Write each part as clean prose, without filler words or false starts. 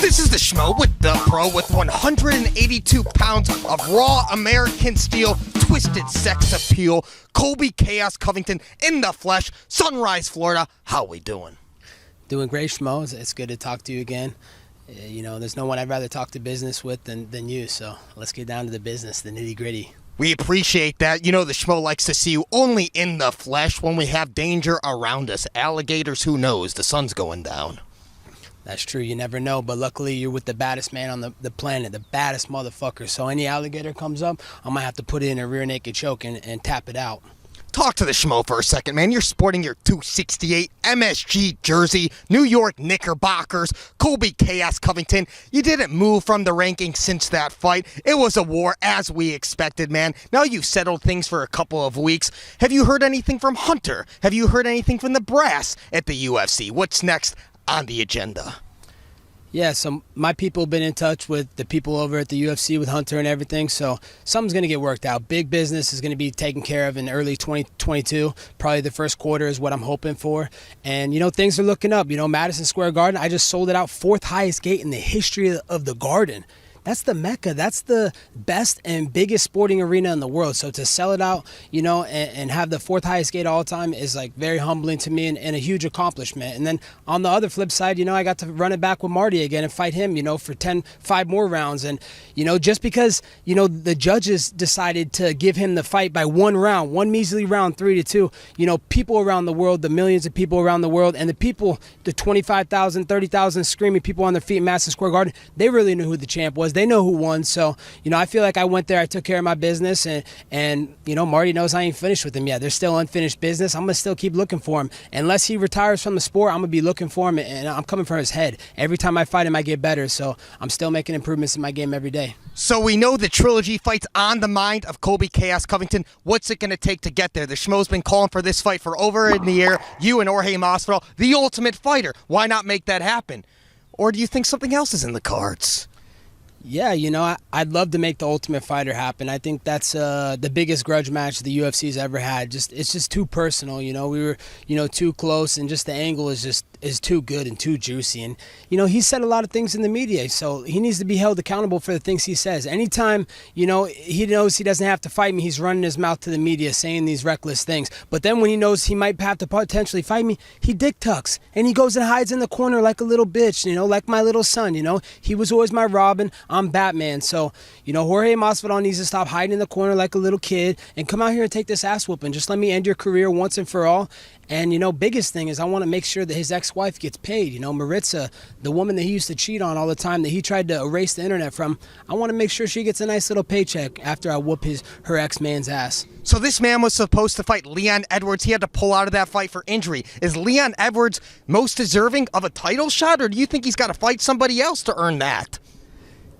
This is the Schmo with the Pro with 182 pounds of raw American steel, twisted sex appeal, Colby Chaos Covington in the flesh, Sunrise, Florida. How we doing? Doing great, Schmo. It's good to talk to you again. You know, there's no one I'd rather talk to business with than you, so let's get down to the business, the nitty-gritty. We appreciate that. You know, the Schmo likes to see you only in the flesh when we have danger around us. Alligators, who knows? The sun's going down. That's true. You never know, but luckily you're with the baddest man on the planet, the baddest motherfucker. So any alligator comes up, I might have to put it in a rear naked choke and tap it out. Talk to the Schmo for a second, man. You're sporting your 268 MSG jersey, New York Knickerbockers, Colby Chaos Covington. You didn't move from the rankings since that fight. It was a war, as we expected, man. Now you've settled things for a couple of weeks. Have you heard anything from Hunter? Have you heard anything from the brass at the UFC? What's next on the agenda? Yeah, so my people have been in touch with the people over at the UFC with Hunter and everything, so something's going to get worked out. Big business is going to be taken care of in early 2022. Probably the first quarter is what I'm hoping for. And, you know, things are looking up. You know, Madison Square Garden, I just sold it out, 4th highest gate in the history of the Garden. That's the Mecca. That's the best and biggest sporting arena in the world. So to sell it out, you know, and have the 4th highest gate all the time is like very humbling to me and a huge accomplishment. And then on the other flip side, you know, I got to run it back with Marty again and fight him, you know, for 5 more rounds. And, you know, just because, you know, the judges decided to give him the fight by one measly round, 3-2, you know, people around the world, the millions of people around the world, and the people, the 25,000, 30,000 screaming people on their feet in Madison Square Garden, they really knew who the champ was. They know who won. So, you know, I feel like I went there, I took care of my business, and you know, Marty knows I ain't finished with him yet. There's still unfinished business. I'm going to still keep looking for him. Unless he retires from the sport, I'm going to be looking for him, and I'm coming for his head. Every time I fight him, I get better. So I'm still making improvements in my game every day. So we know the trilogy fight's on the mind of Colby Chaos Covington. What's it going to take to get there? The Schmo's been calling for this fight for over a year. You and Jorge Masvidal, the ultimate fighter. Why not make that happen? Or do you think something else is in the cards? Yeah, you know, I'd love to make the Ultimate Fighter happen. I think that's the biggest grudge match the UFC's ever had. It's just too personal, you know. We were, you know, too close, and just the angle is too good and too juicy. And, you know, he said a lot of things in the media, so he needs to be held accountable for the things he says. Anytime, you know, he knows he doesn't have to fight me, he's running his mouth to the media saying these reckless things. But then when he knows he might have to potentially fight me, he dick tucks, and he goes and hides in the corner like a little bitch, you know, like my little son, you know. He was always my Robin. I'm Batman. So, you know, Jorge Masvidal needs to stop hiding in the corner like a little kid and come out here and take this ass whooping. Just let me end your career once and for all. And, you know, biggest thing is I want to make sure that his ex-wife gets paid. You know, Maritza, the woman that he used to cheat on all the time, that he tried to erase the internet from, I want to make sure she gets a nice little paycheck after I whoop her ex-man's ass. So this man was supposed to fight Leon Edwards. He had to pull out of that fight for injury. Is Leon Edwards most deserving of a title shot, or do you think he's got to fight somebody else to earn that?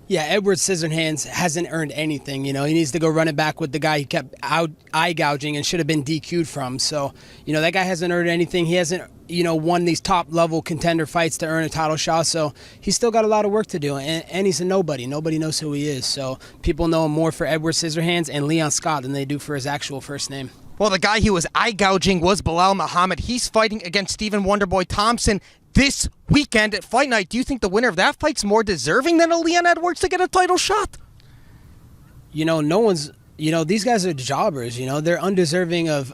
Yeah, Edward Scissorhands hasn't earned anything. You know, he needs to go run it back with the guy he kept eye gouging and should have been DQ'd from. So, you know, that guy hasn't earned anything. He hasn't, you know, won these top-level contender fights to earn a title shot. So he's still got a lot of work to do. And he's a nobody. Nobody knows who he is. So people know him more for Edward Scissorhands and Leon Scott than they do for his actual first name. Well, the guy he was eye gouging was Bilal Muhammad. He's fighting against Stephen Wonderboy Thompson this weekend at Fight Night. Do you think the winner of that fight's more deserving than a Leon Edwards to get a title shot? You know, no one's, you know, these guys are jobbers, you know, they're undeserving of,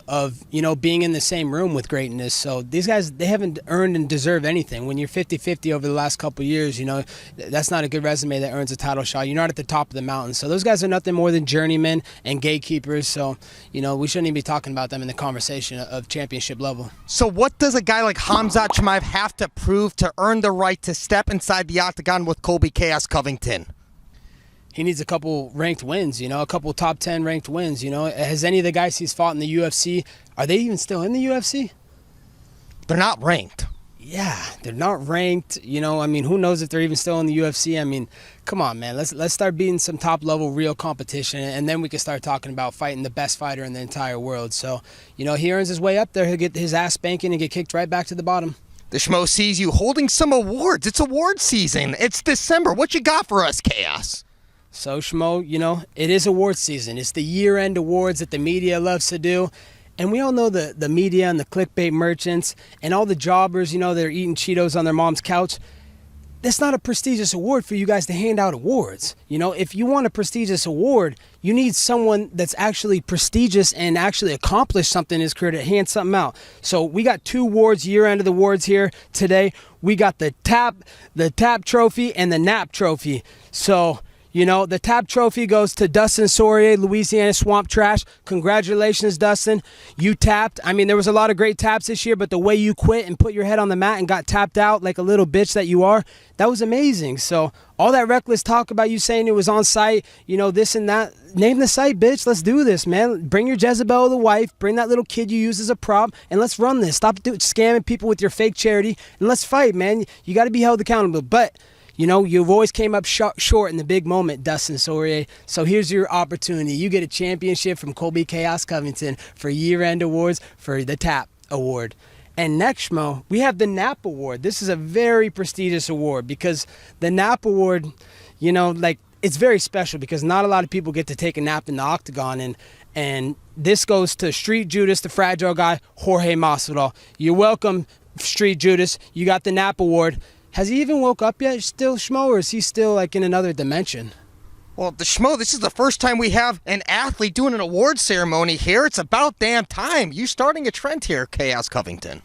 you know, being in the same room with greatness. So these guys, they haven't earned and deserved anything. When you're 50-50 over the last couple of years, you know, that's not a good resume that earns a title shot. You're not at the top of the mountain. So those guys are nothing more than journeymen and gatekeepers. So, you know, we shouldn't even be talking about them in the conversation of championship level. So what does a guy like Hamza Chimaev have to prove to earn the right to step inside the octagon with Colby Chaos Covington? He needs a couple ranked wins, you know, a couple top 10 ranked wins, you know. Has any of the guys he's fought in the UFC, are they even still in the UFC? They're not ranked. Yeah, they're not ranked, you know. I mean, who knows if they're even still in the UFC? I mean, come on, man. Let's start beating some top-level real competition, and then we can start talking about fighting the best fighter in the entire world. So, you know, he earns his way up there. He'll get his ass spanking and get kicked right back to the bottom. The Schmo sees you holding some awards. It's award season. It's December. What you got for us, Chaos? So, Schmo, you know, it is award season. It's the year-end awards that the media loves to do. And we all know the media and the clickbait merchants and all the jobbers, you know, they're eating Cheetos on their mom's couch. that's not a prestigious award for you guys to hand out awards. You know, if you want a prestigious award, you need someone that's actually prestigious and actually accomplished something in his career to hand something out. So we got 2 awards, year-end of the awards here today. We got the TAP trophy and the NAP trophy. So, you know, the TAP trophy goes to Dustin Saurier, Louisiana Swamp Trash. Congratulations, Dustin. You tapped. I mean, there was a lot of great taps this year, but the way you quit and put your head on the mat and got tapped out like a little bitch that you are, that was amazing. So all that reckless talk about you saying it was on site, you know, this and that, name the site, bitch. Let's do this, man. Bring your Jezebel, the wife. Bring that little kid you use as a prop, and let's run this. Stop scamming people with your fake charity, and let's fight, man. You got to be held accountable. But you know, you've always came up short in the big moment, Dustin Saurier. So here's your opportunity. You get a championship from Kolbey Chaos Covington for year-end awards for the TAP award. And next, Schmo, we have the NAP award. This is a very prestigious award because the NAP award, you know, like, it's very special because not a lot of people get to take a nap in the octagon. And this goes to Street Judas, the fragile guy, Jorge Masvidal. You're welcome, Street Judas. You got the NAP award. Has he even woke up yet, still, Schmo, or is he still like in another dimension? Well, the Schmo, this is the first time we have an athlete doing an award ceremony here. It's about damn time. You starting a trend here, Chaos Covington.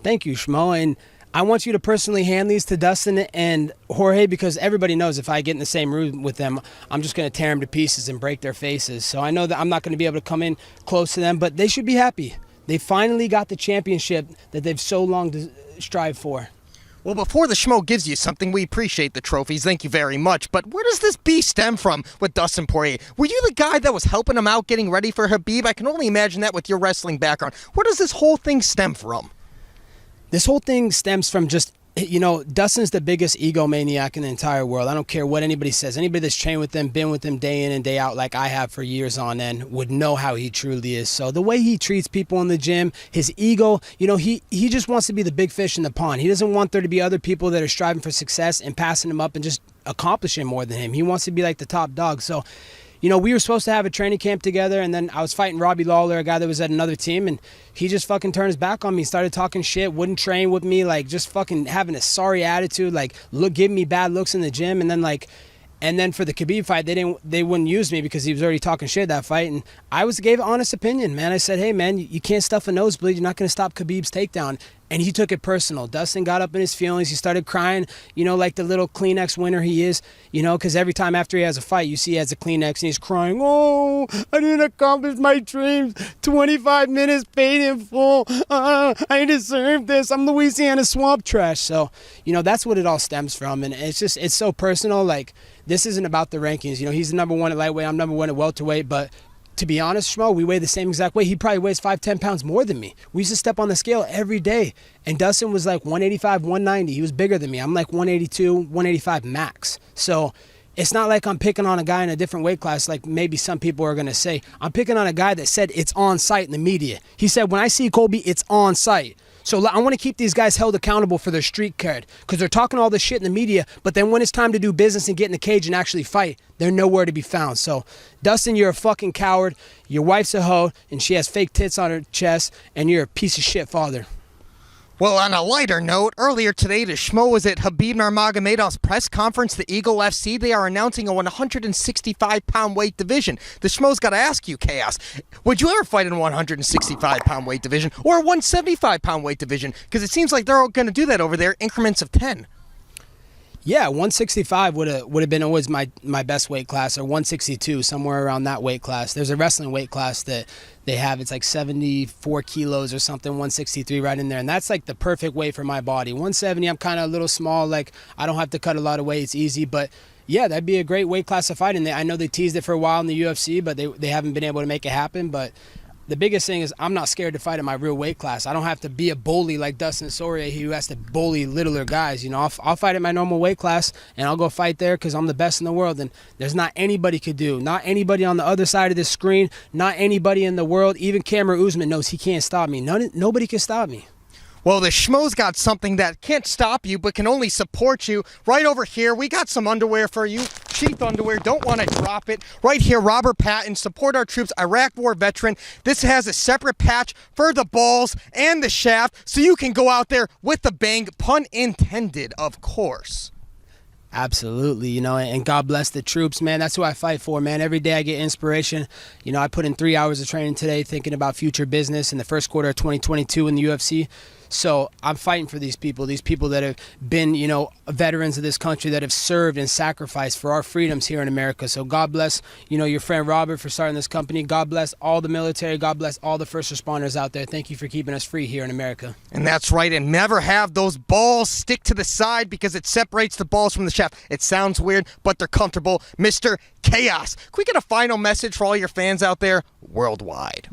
Thank you, Schmo, and I want you to personally hand these to Dustin and Jorge because everybody knows if I get in the same room with them, I'm just going to tear them to pieces and break their faces. So I know that I'm not going to be able to come in close to them, but they should be happy. They finally got the championship that they've so long strived for. Well, before the Schmo gives you something, we appreciate the trophies. Thank you very much. But where does this beef stem from with Dustin Poirier? Were you the guy that was helping him out getting ready for Khabib? I can only imagine that with your wrestling background. Where does this whole thing stem from? This whole thing stems from just, you know, Dustin's the biggest egomaniac in the entire world. I don't care what anybody says. Anybody that's trained with him, been with him day in and day out like I have for years on end would know how he truly is. So the way he treats people in the gym, his ego, you know, he just wants to be the big fish in the pond. He doesn't want there to be other people that are striving for success and passing him up and just accomplishing more than him. He wants to be like the top dog. So, you know, we were supposed to have a training camp together, and then I was fighting Robbie Lawler, a guy that was at another team, and he just fucking turned his back on me, started talking shit, wouldn't train with me, like just fucking having a sorry attitude, like giving me bad looks in the gym, and then for the Khabib fight, they wouldn't use me because he was already talking shit that fight, and I gave an honest opinion, man. I said, hey, man, you can't stuff a nosebleed. You're not going to stop Khabib's takedown. And he took it personal. Dustin got up in his feelings. He started crying, you know, like the little Kleenex winner he is, you know, because every time after he has a fight, you see he has a Kleenex and he's crying, oh, I didn't accomplish my dreams. 25 minutes paid in full. I deserve this. I'm Louisiana Swamp Trash. So, you know, that's what it all stems from. And it's so personal. Like, this isn't about the rankings. You know, he's the number one at lightweight. I'm number one at welterweight. But to be honest, Schmo, we weigh the same exact weight. He probably weighs 5-10 pounds more than me. We used to step on the scale every day. And Dustin was like 185, 190. He was bigger than me. I'm like 182, 185 max. So it's not like I'm picking on a guy in a different weight class like maybe some people are going to say. I'm picking on a guy that said it's on site in the media. He said, when I see Kolbey, it's on site. So I want to keep these guys held accountable for their street cred because they're talking all this shit in the media, but then when it's time to do business and get in the cage and actually fight, they're nowhere to be found. So, Dustin, you're a fucking coward. Your wife's a hoe, and she has fake tits on her chest, and you're a piece of shit father. Well, on a lighter note, earlier today, the Schmo was at Khabib Nurmagomedov's press conference, the Eagle FC. They are announcing a 165-pound weight division. The Schmo's got to ask you, Chaos, would you ever fight in a 165-pound weight division or a 175-pound weight division? Because it seems like they're all going to do that over there, increments of 10. Yeah, 165 would have been always my best weight class, or 162, somewhere around that weight class. There's a wrestling weight class that they have. It's like 74 kilos or something, 163 right in there. And that's like the perfect weight for my body. 170, I'm kind of a little small. Like, I don't have to cut a lot of weight. It's easy. But, yeah, that'd be a great weight class to fight in. I know they teased it for a while in the UFC, but they haven't been able to make it happen. But the biggest thing is I'm not scared to fight in my real weight class. I don't have to be a bully like Dustin Saurier who has to bully littler guys. You know, I'll fight at my normal weight class, and I'll go fight there because I'm the best in the world. And there's not anybody could do, not anybody on the other side of this screen, not anybody in the world. Even Cameron Usman knows he can't stop me. Nobody can stop me. Well, the Schmo's got something that can't stop you but can only support you. Right over here, we got some underwear for you. Cheap underwear. Don't want to drop it. Right here, Robert Patton, support our troops, Iraq War veteran. This has a separate patch for the balls and the shaft so you can go out there with the bang, pun intended, of course. Absolutely, you know, and God bless the troops, man. That's who I fight for, man. Every day I get inspiration. You know, I put in 3 hours of training today thinking about future business in the first quarter of 2022 in the UFC. So I'm fighting for these people that have been, you know, veterans of this country that have served and sacrificed for our freedoms here in America. So God bless, you know, your friend Robert for starting this company. God bless all the military. God bless all the first responders out there. Thank you for keeping us free here in America. And that's right. And never have those balls stick to the side because it separates the balls from the shaft. It sounds weird, but they're comfortable. Mr. Chaos. Can we get a final message for all your fans out there worldwide?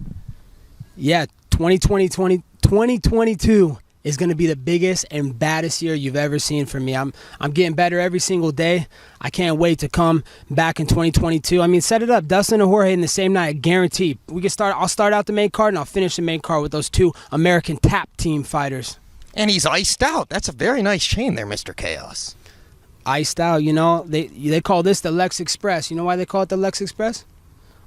Yeah, 2022 is going to be the biggest and baddest year you've ever seen from me. I'm getting better every single day. I can't wait to come back in 2022. I mean, set it up. Dustn and Wahorhey in the same night, I guarantee. I'll start out the main card and I'll finish the main card with those 2 American tap team fighters. And he's iced out. That's a very nice chain there, Mr. Chaos. Iced out, you know. They call this the Lex Express. You know why they call it the Lex Express?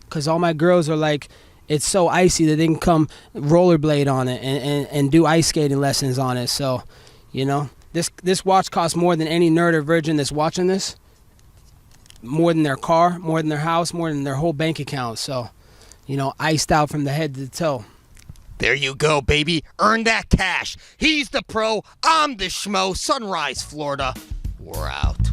Because all my girls are like, it's so icy that they can come rollerblade on it and do ice skating lessons on it. So, you know, this watch costs more than any nerd or virgin that's watching this. More than their car, more than their house, more than their whole bank account. So, you know, iced out from the head to the toe. There you go, baby. Earn that cash. He's the pro. I'm the schmo. Sunrise, Florida. We're out.